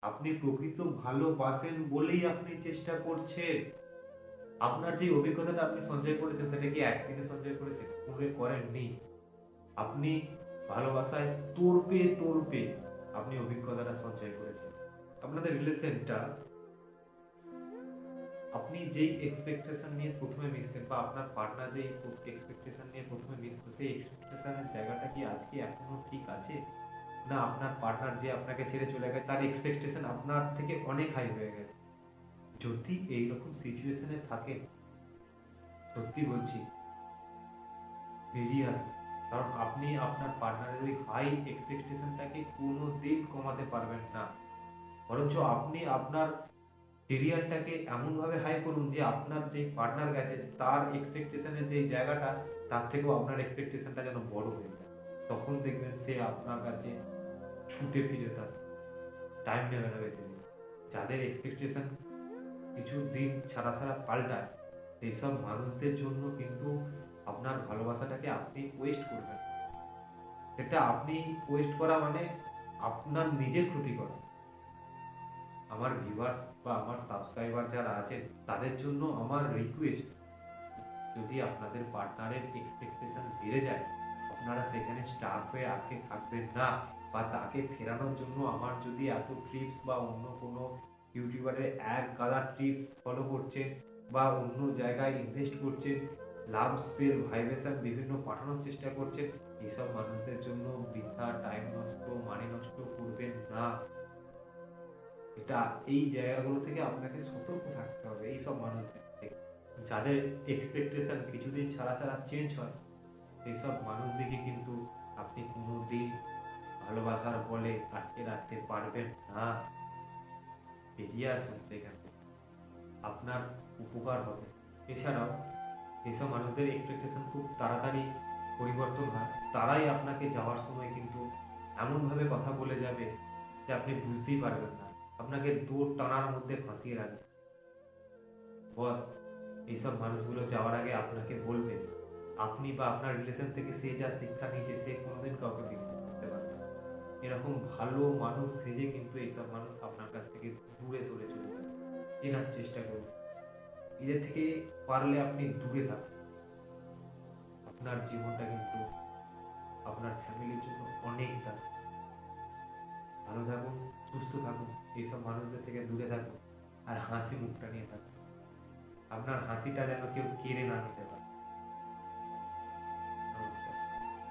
আপনি প্রকৃত ভালোবাসেন বলেই আপনি চেষ্টা করছেন। আপনার যে অভিজ্ঞতাটা আপনি সঞ্চয় করেছেন সেটা কি একদিনে সঞ্চয় করেছেন? কোনোদিন করেননি। আপনি ভালোবাসায় তর্পে তর্পে আপনি অভিজ্ঞতাটা সঞ্চয় করেছেন। আপনাদের রিলেশনটা আপনি যেই এক্সপেকটেশন নিয়ে প্রথমে মিশতেন বা আপনার পার্টনার যেই এক্সপেকটেশন নিয়ে প্রথমে মিশতো সেই এক্সপেকটেশনের জায়গাটা কি আজকে এখনো ঠিক আছে? না আপনার পার্টনার যে আপনাকে ছেড়ে চলে গেছে তার এক্সপেকটেশন আপনার থেকে অনেক হাই হয়ে গেছে? যদি এইরকম সিচুয়েশনে থাকেন, সত্যি বলছি বেরিয়ে আসুন। কারণ আপনি আপনার পার্টনারের ওই হাই এক্সপেকটেশনটাকে কোনোদিন কমাতে পারবেন না। বরঞ্চ আপনি আপনার কেরিয়ারটাকে এমনভাবে হাই করুন যে আপনার যে পার্টনার গেছে তার এক্সপেকটেশনের যে জায়গাটা তার থেকেও আপনার এক্সপেকটেশনটা যেন বড় হয়ে যায়। তখন দেখবেন সে আপনার কাছে ছুটে ফিরে আসবে, টাইম নেবে না বেশি দিন। যাদের এক্সপেকটেশন কিছু দিন ছাড়া ছাড়া পাল্টায় সেইসব মানুষদের জন্য কিন্তু আপনার ভালোবাসাটাকে আপনি ওয়েস্ট করবেন। সেটা আপনি ওয়েস্ট করা মানে আপনার নিজের ক্ষতি করা। আমার ভিউয়ার্স বা আমার সাবস্ক্রাইবার যারা আছেন তাদের জন্য আমার রিকোয়েস্ট, যদি আপনাদের পার্টনারের এক্সপেকটেশন বেড়ে যায় আপনারা সেখানে স্টাক হয়ে আটকে থাকবেন না, বা তাকে ফেরানোর জন্য আমার যদি এত ট্রিপস বা অন্য কোনো ইউটিউবারের এক গাদা টিপস ফলো করছেন বা অন্য জায়গায় ইনভেস্ট করছেন, লাভ স্পেল ভাইব্রেশন বিভিন্ন পাঠানোর চেষ্টা করছেন, এইসব মানুষদের জন্য বৃথা টাইম নষ্ট মানি নষ্ট করবেন না। এটা এই জায়গাগুলো থেকে আপনাকে সতর্ক থাকতে হবে এইসব মানুষদের থেকে। যাদের এক্সপেকটেশন কিছুদিন ছাড়া ছাড়া চেঞ্জ হয় সেইসব মানুষদিকে কিন্তু আপনি কোনো দিন ভালোবাসার বলে আটকে রাখতে পারবেন না। বেরিয়ে আসুন সেখান থেকে, আপনার উপকার হবে। এছাড়াও এইসব মানুষদের এক্সপেকটেশন খুব তাড়াতাড়ি পরিবর্তন হয়, তারাই আপনাকে যাওয়ার সময় কিন্তু এমনভাবে কথা বলে যাবে যে আপনি বুঝতেই পারবেন না, আপনাকে দৌড় টানার মধ্যে ফাঁসিয়ে রাখবে। বস এইসব মানুষগুলো যাওয়ার আগে আপনাকে বলবে আপনি বা আপনার রিলেশন থেকে সে যা শিক্ষা নিয়েছে সে কোনোদিন কাউকে বিশ্বাস করতে পারবে না। এরকম ভালো মানুষ সেজে কিন্তু এইসব মানুষ আপনার কাছ থেকে দূরে সরে চলে যাবে। চেনার চেষ্টা করুন, এদের থেকে পারলে আপনি দূরে থাকুন। আপনার জীবনটা কিন্তু আপনার ফ্যামিলির জন্য অনেক দামি। ভালো থাকুন, সুস্থ থাকুন, এইসব মানুষদের থেকে দূরে থাকুন, আর হাসি মুখটা নিয়ে থাকুন। আপনার হাসিটা যেন কেউ কেড়ে না নিতে পারে।